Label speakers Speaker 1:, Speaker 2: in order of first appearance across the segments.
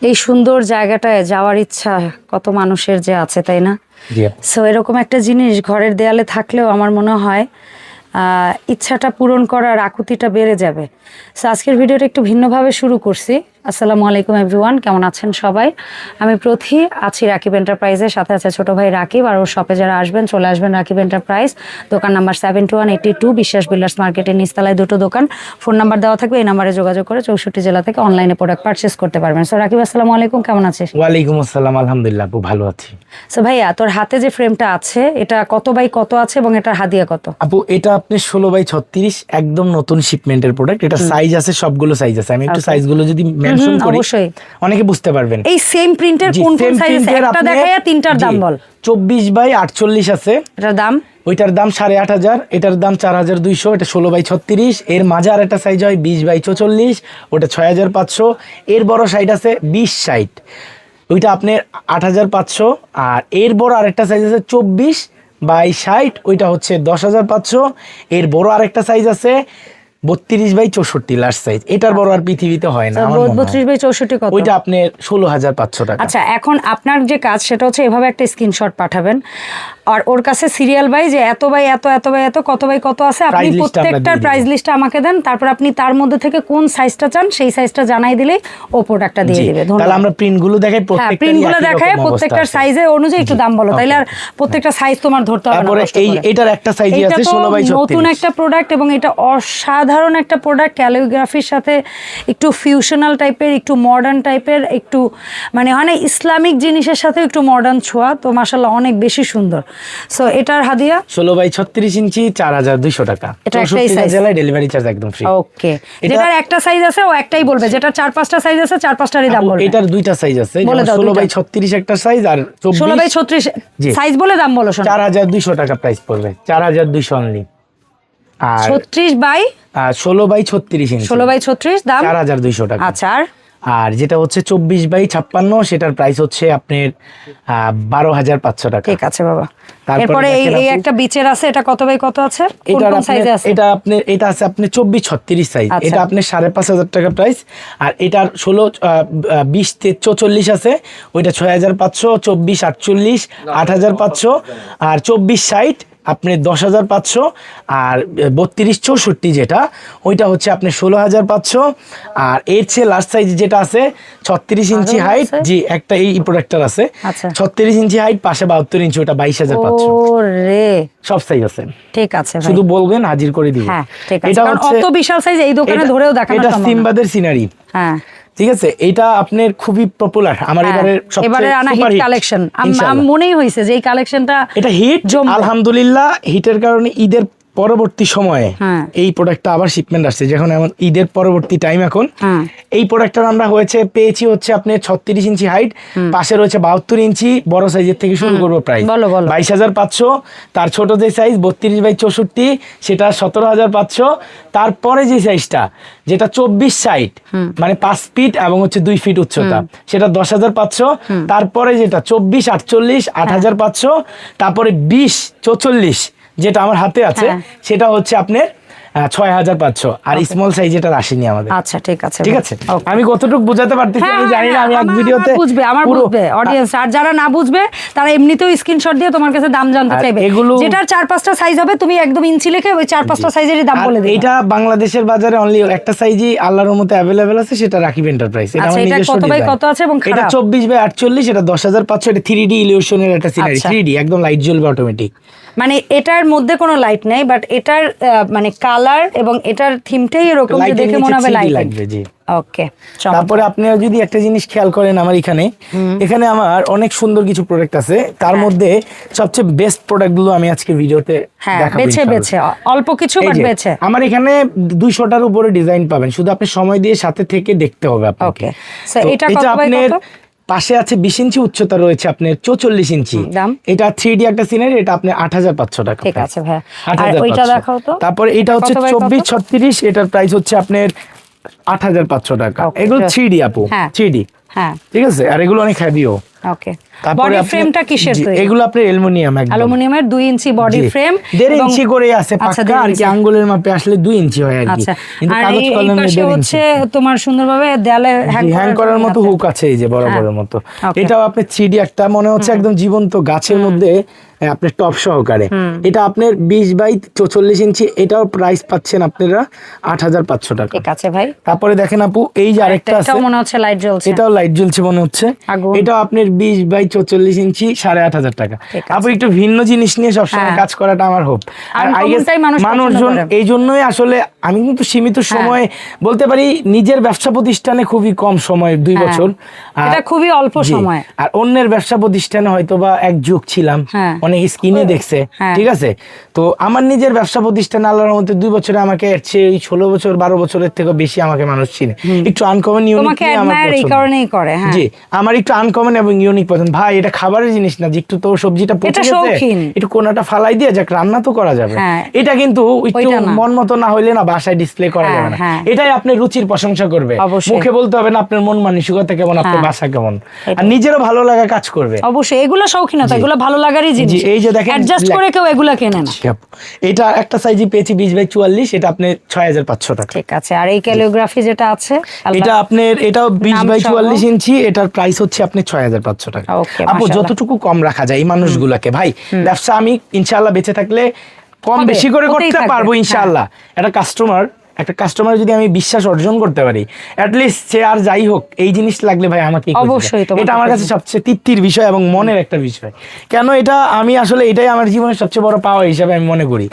Speaker 1: এই সুন্দর জায়গাটায় যাওয়ার ইচ্ছা কত মানুষের যে আছে, তাই না? সো এরকম একটা জিনিস ঘরের দেয়ালে থাকলেও আমার মনে হয় ইচ্ছাটা পূরণ করার আকুতিটা বেড়ে যাবে। সো আজকের ভিডিওটা একটু ভিন্নভাবে শুরু করছি। আসসালামু আলাইকুম এভরিওয়ান, কেমন আছেন সবাই? আমি প্রথি আছি রাকিব এন্টারপ্রাইজের সাথে আছে ছোট ভাই রাকিব। আর ওর শপে যারা আসবেন চলে আসবেন রাকিব এন্টারপ্রাইজ, দোকান নাম্বার 7182 বিশ্বাস বিল্ডার্স মার্কেটের নিচতলায় দুটো দোকান। ফোন নাম্বার দেওয়া থাকবে, এই নাম্বারে যোগাযোগ করে 64 জেলা থেকে অনলাইনে প্রোডাক্ট পারচেস করতে পারবেন। সো রাকিব আসসালামু আলাইকুম, কেমন আছিস?
Speaker 2: ওয়ালাইকুম আসসালাম, আলহামদুলিল্লাহ আপু ভালো আছি।
Speaker 1: সো ভাইয়া, তোর হাতে যে ফ্রেমটা আছে এটা কত বাই কত আছে এবং এটার হাদিয়া কত?
Speaker 2: আপু এটা আপনি 16x36 একদম নতুন শিপমেন্টের প্রোডাক্ট। এটা সাইজ আছে, সবগুলো সাইজ আছে। আমি একটু সাইজগুলো যদি মেনশন করি
Speaker 1: অবশ্যই
Speaker 2: অনেকে বুঝতে পারবেন।
Speaker 1: এই সেম প্রিন্টের কোন কোন সাইজ আছে একটা দেখায়া তিনটার দাম বল।
Speaker 2: 24x48 আছে,
Speaker 1: এটার দাম,
Speaker 2: ওইটার দাম 8500, এটার দাম 4200। এটা 16x36। এর মাঝে আর একটা সাইজ হয় 20x44, ওটা 6500। এর বড় সাইজ আছে 20x60, ওইটা আপনার 8500। আর এর বড় আরেকটা সাইজ আছে 24x60, ওইটা হচ্ছে 10500। এর বড় আরেকটা সাইজ আছে 32x64 লার্জ সাইজ। এটার বড় আর পৃথিবীতে হয় না।
Speaker 1: 32x64 কত?
Speaker 2: ওইটা আপনার 16500 টাকা।
Speaker 1: আচ্ছা, এখন আপনার যে কাজ সেটা হচ্ছে এভাবে একটা স্ক্রিনশট পাঠাবেন আর ওর কাছে সিরিয়াল বাই যে এত বাই এত এত বাই এত কত বাই কত আছে আপনি প্রত্যেকটার প্রাইস লিস্টটা আমাকে দেন। তারপর আপনি তার মধ্যে থেকে কোন সাইজটা চান সেই সাইজটা জানাই দিলেই ও প্রোডাক্টটা দিয়ে দিবে।
Speaker 2: তাহলে আমরা প্রিন্টগুলো দেখাই, প্রত্যেকটা
Speaker 1: প্রিন্টগুলো দেখায় প্রত্যেকটার সাইজে অনুযায়ী একটু দাম বলো, তাইলে আর প্রত্যেকটা সাইজ তোমার ধরতে হবে না।
Speaker 2: তারপরে এটার একটা সাইজ আছে 16x36,
Speaker 1: নতুন একটা প্রোডাক্ট এবং এটা অসাধারণ একটা প্রোডাক্ট। ক্যালিগ্রাফির সাথে একটু ফিউশনাল টাইপের, একটু মডার্ন টাইপের, একটু মানে ইসলামিক জিনিসের সাথে একটু মডার্ন ছোঁয়া, তো মাশাআল্লাহ অনেক বেশি সুন্দর। সো এটার হাদিয়া
Speaker 2: 16x36 ইঞ্চি 4200 টাকা।
Speaker 1: এটা একটাই সাইজ,
Speaker 2: জেলায় ডেলিভারি চার্জ একদম ফ্রি।
Speaker 1: ওকে। যেটার একটা সাইজ আছে ও একটাই বলবে, যেটার 4-5টা সাইজ আছে 4-5টারই দাম বলবে।
Speaker 2: এটার দুইটা সাইজ আছে, 16x36 একটা সাইজ আর
Speaker 1: 16x36 সাইজ বলে দাম বলো।
Speaker 2: 4200 টাকা প্রাইস পড়বে, 4200 অনলি। আর 16x36 ইঞ্চি
Speaker 1: 16x36 দাম
Speaker 2: 4200 টাকা।
Speaker 1: আচ্ছা,
Speaker 2: আর যেটা হচ্ছে 24x56 সেটার প্রাইস হচ্ছে আপনার 12500 টাকা।
Speaker 1: ঠিক আছে বাবা। এরপরে এই একটা বিচের আছে, এটা কত বাই কত আছে? কোন কোন সাইজে আছে?
Speaker 2: এটা আছে আপনি 24x36 সাইজ। এটা আপনি 5500 টাকা প্রাইস। আর এটার 20x44 আছে, ওইটা 6500, 24x48 8500, আর 24x60 আপনি 10500, আর 32x64 যেটা ওইটা হচ্ছে আপনি 16500। আর এর চেয়ে লার্জ সাইজ যেটা আছে 36 ইঞ্চি হাইট, জি একটা এই প্রোডাক্টটার আছে 36 ইঞ্চি হাইট, পাশে 72 ইঞ্চি, ওটা 22500।
Speaker 1: ওরে
Speaker 2: সব সাইজ আছে,
Speaker 1: ঠিক আছে ভাই,
Speaker 2: শুধু বলবেন হাজির করে দিবেন।
Speaker 1: হ্যাঁ ঠিক আছে, কারণ অত বিশাল সাইজ এই দোকানে ধরেও দেখানো সম্ভব না।
Speaker 2: এটা সিম্বাদের সিনারি, হ্যাঁ ঠিক আছে। এটা আপনার খুবই পপুলার, আমার
Speaker 1: এবারের আনা হিট কালেকশন। মনেই হইছে যে এই কালেকশনটা
Speaker 2: এটা হিট, আলহামদুলিল্লাহ। হিটের কারণে ঈদের পরবর্তী সময়ে এই প্রোডাক্টটা আবার শিপমেন্ট আসছে, যখন এমন ঈদের পরবর্তী টাইম এখন এই প্রোডাক্টটা আমরা পেয়েছি হচ্ছে আপনার 36 ইঞ্চি হাইট, পাশে রয়েছে 72 ইঞ্চি। বড় সাইজের থেকে শুরু করবো প্রাইস 22500। তার ছোট যে সাইজ 32x64 সেটা 17500। তারপরে যে সাইজটা যেটা 24x60 মানে 5 ফিট এবং হচ্ছে 2 ফিট উচ্চতা, সেটা 10500। তারপরে যেটা 24x48 8500। তারপরে 20x44 যেটা আমার হাতে আছে সেটা হচ্ছে আপনার 6500। আর স্মল সাইজ এটা আসেনি আমাদের।
Speaker 1: আচ্ছা ঠিক আছে,
Speaker 2: ঠিক আছে। আমি কতটুকু বোঝাতে পারতেছি আমি জানি না, আমি এক ভিডিওতে
Speaker 1: বুঝবে, আমার বুঝবে অডিয়েন্স। আর যারা না বুঝবে তারা এমনিতেও স্ক্রিনশট দিয়ে তোমার কাছে দাম জানতে চাইবে। যেটার 4-5টা সাইজ হবে তুমি একদম ইঞ্চি লিখে ওই 4-5টা সাইজেরই দাম বলে দিবে।
Speaker 2: এটা বাংলাদেশের বাজারে অনলি একটা সাইজই আল্লাহর রহমতে अवेलेबल আছে, সেটা রাকিব এন্টারপ্রাইজ।
Speaker 1: এটা আমার নিজস্ব ডিজাইন। কত বাই কত আছে এবং
Speaker 2: এটা 24x48, এটা 10500। এটা 3D ইলিউশনের একটা সিনারি, 3D একদম লাইট জ্বলবে অটোমেটিক।
Speaker 1: মানে এটার মধ্যে কোনো লাইট নেই, বাট এটার মানে কালার এবং এটার থিমটাই এরকম যে দেখে মনে হবে লাইট লাগবে। জি ওকে।
Speaker 2: তারপরে আপনি যদি একটা জিনিস খেয়াল করেন, আমার এখানে আমার অনেক সুন্দর কিছু প্রোডাক্ট আছে। তার মধ্যে সবচেয়ে বেস্ট প্রোডাক্টগুলো আমি আজকে ভিডিওতে দেখাবো, বেছে
Speaker 1: অল্প কিছু বাট বেছে।
Speaker 2: আমার এখানে 200টার উপরে ডিজাইন পাবেন, শুধু আপনি সময় দিয়ে সাথে থেকে দেখতে হবে আপনাকে।
Speaker 1: সো এটা কত বাই কত?
Speaker 2: পাশে আছে 20 ইঞ্চি উচ্চতা, রয়েছে আপনার 44 ইঞ্চি। এটা 3D একটা সিনারি, এটা আপনি 8500 টাকা।
Speaker 1: ঠিক আছে ভাই, আর ওইটা দেখাও তো।
Speaker 2: তারপরে এটা হচ্ছে 24x36, এটার প্রাইস হচ্ছে আপনার 8500 টাকা। এগুলো 3D আপু, 3D
Speaker 1: হ্যাঁ
Speaker 2: ঠিক আছে, আর এগুলো অনেক হেভিও।
Speaker 1: ওকে, বডি ফ্রেমটা কিসের তৈরি?
Speaker 2: এগুলো আপনার অ্যালুমিনিয়াম, একদম
Speaker 1: অ্যালুমিনিয়ামের 2 ইঞ্চি বডি ফ্রেম,
Speaker 2: 1.5 ইঞ্চি করে আছে পাক্কা, আর কি আঙ্গুলের মাপে আসলে 2 ইঞ্চি হয় আর কি।
Speaker 1: আচ্ছা,
Speaker 2: কিন্তু
Speaker 1: আর
Speaker 2: কাগজ
Speaker 1: এই
Speaker 2: কলমে
Speaker 1: পাশে
Speaker 2: 1.5
Speaker 1: হচ্ছে
Speaker 2: ইঞ্চি
Speaker 1: তোমার সুন্দরভাবে দেয়ালে
Speaker 2: হ্যাং করার মতো হুক আছে, এই যে বরাবরের মতো। এটাও আপনি 3D একটা মনে হচ্ছে একদম জীবন্ত গাছের মধ্যে আপনার টপ সহকারে। এটা আপনার 20 বাই 44 ইঞ্চি, এটাও প্রাইস পাচ্ছেন আপনারা 8,500 টাকা।
Speaker 1: ঠিক আছে ভাই।
Speaker 2: তারপরে দেখেন আপু, এই যে আরেকটা আছে,
Speaker 1: এটাও মনে হচ্ছে লাইট জ্বলছে,
Speaker 2: এটাও লাইট জ্বলছে মনে হচ্ছে, এটাও আপনার 20 বাই 44 ইঞ্চি, 8,500 টাকা। আপু একটু ভিন্ন জিনিস নিয়ে সবসময় কাজ করাটা আমার হোপ, আর আই গেস মানুষজন এই জন্যই আসলে, আমি কিন্তু সীমিত সময় বলতে পারি, নিজের ব্যবসা প্রতিষ্ঠানে খুবই কম সময়, 2 বছর,
Speaker 1: এটা খুবই অল্প সময়,
Speaker 2: আর অন্যের ব্যবসা প্রতিষ্ঠানে হয়তো বা এক যুগ ছিলাম, অনেক স্কিনে দেখছে, ঠিক আছে। তো আমার নিজের ব্যবসা প্রতিষ্ঠানে আল্লাহর রহমতে 2 বছরে আমাকে এর চেয়ে 16 বছর 12 বছরের থেকে বেশি আমাকে মানুষ চিনে। একটু আনকমন ইউনিক আমার পছন্দ। জি, আমার একটু আনকমন এবং ইউনিক পছন্দ। ভাই এটা খাবারের জিনিস না যে একটু তো সবজিটা পচে গেছে একটু কোনাটা ফালাই দিয়ে যাক, রান্না তো করা যাবে, এটা কিন্তু একটু মন মতো না হইলে না বাসায় ডিসপ্লে করা যাবে না। এটাই আপনার রুচির প্রশংসা করবে, মুখে বলতে হবে না আপনার মন মানসিকতা কেমন, আপনার বাসা কেমন, আর নিজেরও ভালো লাগা কাজ করবে।
Speaker 1: অবশ্যই এগুলো শৌখিনতা, এগুলো ভালো লাগারই জিনিস।
Speaker 2: এই যে দেখেন,
Speaker 1: অ্যাডজাস্ট করে কেউ এগুলা কেনে না।
Speaker 2: এটা একটা সাইজই পেয়েছি 20 বাই 44, এটা আপনি 6,500 টাকা।
Speaker 1: ঠিক আছে, আর এই ক্যালিগ্রাফি যেটা আছে
Speaker 2: এটা আপনার, এটাও 20 বাই 44 ইঞ্চি, এটার প্রাইস হচ্ছে আপনি 6,500 টাকা। আপু যতটুকু কম রাখা যায় এই মানুষগুলোকে, ভাই ব্যবসা আমি ইনশাআল্লাহ বেঁচে থাকলে কম বেশি করে করতে পারবো ইনশাআল্লাহ। একটা কাস্টমার যদি আমি বিশ্বাস অর্জন করতে পারি, অ্যাটলিস্ট সে আর যাই হোক এই জিনিস লাগলে ভাই আমাকে অবশ্যই, এটা আমার কাছে সবচেয়ে তৃপ্তির বিষয় এবং মনের একটা বিষয়। কেন এটা আমি আসলে এটাই আমার জীবনের সবচেয়ে বড় পাওয়া হিসাবে আমি মনে করি।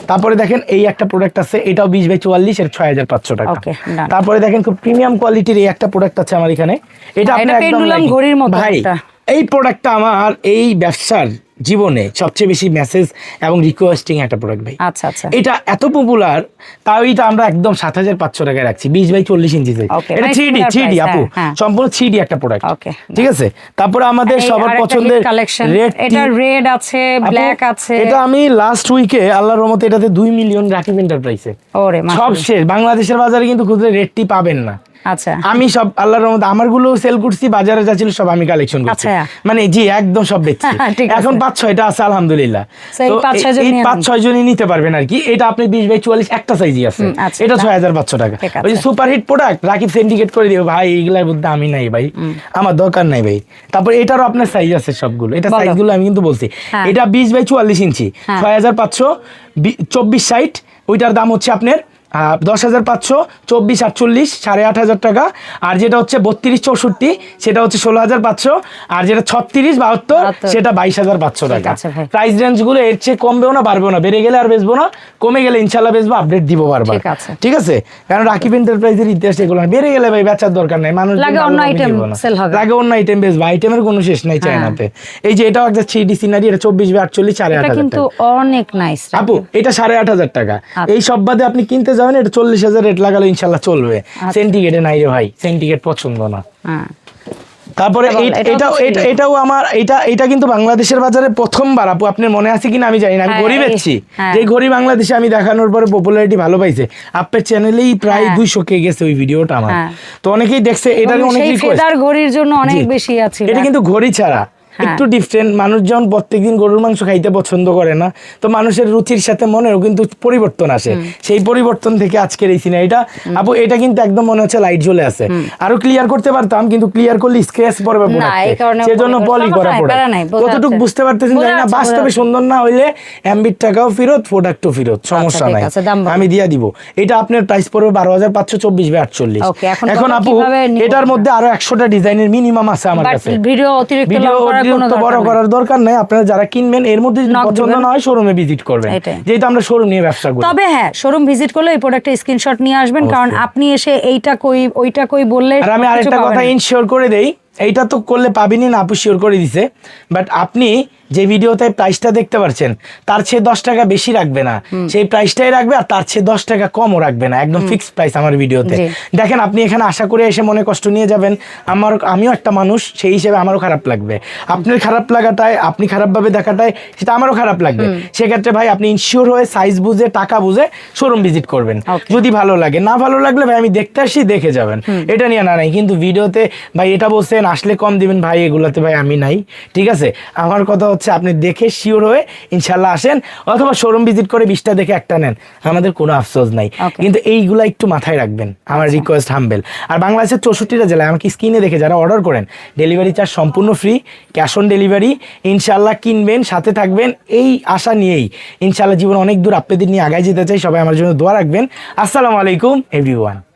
Speaker 2: তারপরে দেখেন এই একটা প্রোডাক্ট আছে, এটাও 20 বাই 44, এর 6,500 টাকা। তারপরে দেখেন খুব প্রিমিয়াম কোয়ালিটির এই একটা প্রোডাক্ট আছে আমার এখানে, এটা আপনি একদম
Speaker 1: ঘড়ির মতো।
Speaker 2: ভাই এই প্রোডাক্টটা আমার এই ব্যবসার জীবনে সবচেয়ে বেশি মেসেজ এবং রিকোয়েস্টিং একটা প্রোডাক্ট ভাই।
Speaker 1: আচ্ছা আচ্ছা,
Speaker 2: এটা এত পপুলার, তাও এটা আমরা একদম 7,500 টাকায় রাখছি, 20 বাই 40 ইঞ্চি। এটা 3D আপু, সম্পূর্ণ 3D একটা প্রোডাক্ট, ঠিক আছে। তারপরে আমাদের সবার পছন্দের রেড,
Speaker 1: এটা রেড আছে, ব্ল্যাক আছে।
Speaker 2: এটা আমি লাস্ট উইকে আল্লাহর রহমতে এটাতে 2 মিলিয়ন রাকিব এন্টারপ্রাইজে, সব শেষ। বাংলাদেশের বাজারে কিন্তু খুচরা রেড টি পাবেন না।
Speaker 1: আচ্ছা,
Speaker 2: আমি সব আল্লাহর রহমতে আমার গুলো সেল করছি, বাজারে যা ছিল সব আমি কালেকশন করছি, মানে জি একদম সব বেচছি। এখন 5-6টা আছে আলহামদুলিল্লাহ, তো এই 5-6 জনই নিতে পারবেন আর কি। এটা আপনি 20 বাই 44 একটা সাইজই আছে, এটা 6,500 টাকা। ওই যে সুপারহিট প্রোডাক্ট রাকিব সিন্ডিকেট করে দিও ভাই, এগুলার মধ্যে আমি নাই ভাই, আমার দরকার নাই ভাই। তারপর এটারও আপনার সাইজ আছে সবগুলো, এটা সাইজগুলো আমি কিন্তু বলছি। এটা 20 বাই 44 ইঞ্চি, 6,500, 24-60, ওইটার দাম হচ্ছে আপনার 10,500, 24-48, 8,500 টাকা। আর যেটা হচ্ছে 32-64 সেটা হচ্ছে 16,500, আর যেটা 36-72 সেটা 22,500 টাকা। প্রাইস রেঞ্জ গুলো এর চেয়ে কমবেও না বাড়বেও না, বেড়ে গেলে আর বেচবো না, কমে গেলে ইনশাল্লাহ বেচবো, আপডেট দিব বারবার, ঠিক আছে। কারণ রাকিব এন্টারপ্রাইজের ইতিহাস এগুলো বেড়ে গেলে ভাই বেচার দরকার নাই, মানুষ লাগে অন্য আইটেম বেচবো, আইটেমের কোনো শেষ নাই চায়নাতে। এই যে এটাও একটা 3D সিনারি, এটা 24 বাই 48, 8,500
Speaker 1: কিন্তু অনেক নাইস
Speaker 2: আপু, এটা 8,500 টাকা। এই সব বাদে আপনি কিনতে যাবেন, এটা 40,000 রেট লাগালো ইনশাল্লাহ চলবে। সেন্টিকেটে নাই রে ভাই, সেন্টিকেট পছন্দ না। তারপরে এটাও আমার, এটা কিন্তু বাংলাদেশের বাজারে প্রথমবার। আপু আপনার মনে আছে কিনা আমি জানি না, আমি ঘড়ি বেচছি, যে ঘড়ি বাংলাদেশে আমি দেখানোর পরে পপুলারিটি ভালো পাইছে, আপনার চ্যানেলেই প্রায় 200K গেছে ওই ভিডিওটা আমার, তো অনেকেই দেখছে। এটা অনেক
Speaker 1: ঘড়ির জন্য অনেক বেশি আছে,
Speaker 2: এটা কিন্তু ঘড়ি ছাড়া একটু ডিফারেন্ট। মানুষজন প্রত্যেকদিন গরুর মাংস খাইতে পছন্দ করে না, তো মানুষের রুচির সাথে মনেরও কিন্তু পরিবর্তন আসে। সেই পরিবর্তন থেকে আজকের এই সিনারিটা আপু, এটা কিন্তু একদম মনে হচ্ছে লাইট জ্বলে আছে। আরো ক্লিয়ার করতে পারতাম, কিন্তু ক্লিয়ার করলে স্ক্র্যাচ পড়বে, সেজন্য পলি করা পড়ে। কতটুকু বুঝতে পারতেছেন জানি না, বাস্তবে সুন্দর না হইলে এমবির টাকাও ফেরত, প্রোডাক্টও ফেরত, সমস্যা নাই, আমি দিয়া দিব। এটা আপনার প্রাইস পড়বে 12,500, 24 বাই 48। এখন আপু এটার মধ্যে আরো 100টা ডিজাইনের মিনিমাম আছে আমার কাছে, ভিডিও অতিরিক্ত বড় করার দরকার নাই। আপনারা যারা কিনবেন এর মধ্যে যদি পছন্দ না হয় শোরুমে ভিজিট করবেন, যেহেতু আমরা শোরুম নিয়ে ব্যবসা করি।
Speaker 1: তবে হ্যাঁ, শোরুম ভিজিট করলে এই প্রোডাক্টের স্ক্রিনশট নিয়ে আসবেন, কারণ আপনি এসে এইটা কই ওইটা কই বললে।
Speaker 2: আর আমি আরেকটা কথা ইনশিওর করে দেই, এইটা তো করলে পাবেনই না, আপু শিওর করে দিছে, বাট আপনি যে ভিডিওতে প্রাইসটা দেখতে পাচ্ছেন তার চেয়ে 10 টাকা বেশি রাখবে না, সেই প্রাইসটাই রাখবে আর তার চেয়ে 10 টাকা কমও রাখবে না, একদম ফিক্সড প্রাইস আমার ভিডিওতে। দেখেন আপনি এখানে আশা করে এসে মনে কষ্ট নিয়ে যাবেন, আমিও একটা মানুষ, সেই হিসেবে আমারও খারাপ লাগবে। আপনার খারাপ লাগাটাই, আপনি খারাপভাবে দেখাটাই সেটা আমারও খারাপ লাগবে। সেক্ষেত্রে ভাই আপনি ইনশিওর হয়ে সাইজ বুঝে টাকা বুঝে শোরুম ভিজিট করবেন। যদি ভালো লাগে, না ভালো লাগলে ভাই আমি দেখতে আসি, দেখে যাবেন, এটা নিয়ে না নাই। কিন্তু ভিডিওতে ভাই এটা বলছেন আসলে কম দিবেন, ভাই এগুলাতে ভাই আমি নাই, ঠিক আছে? আমার কথা হচ্ছে আপনি দেখে শিওর হয়ে ইনশাল্লাহ আসেন, অথবা শোরুম ভিজিট করে 20টা দেখে একটা নেন, আমাদের কোনো আফসোস নাই। কিন্তু এইগুলা একটু মাথায় রাখবেন, আমার রিকোয়েস্ট হাম্বেল। আর বাংলাদেশের 64টা জেলায় আমাকে স্ক্রিনে দেখে যারা অর্ডার করেন, ডেলিভারি চার্জ সম্পূর্ণ ফ্রি, ক্যাশ অন ডেলিভারি। ইনশাল্লাহ কিনবেন, সাথে থাকবেন, এই আশা নিয়েই ইনশাল্লাহ জীবন অনেক দূর আপনাদের নিয়ে আগায় যেতে চাই। সবাই আমার জন্য দোয়া রাখবেন। আসসালামু আলাইকুম এভরিওয়ান।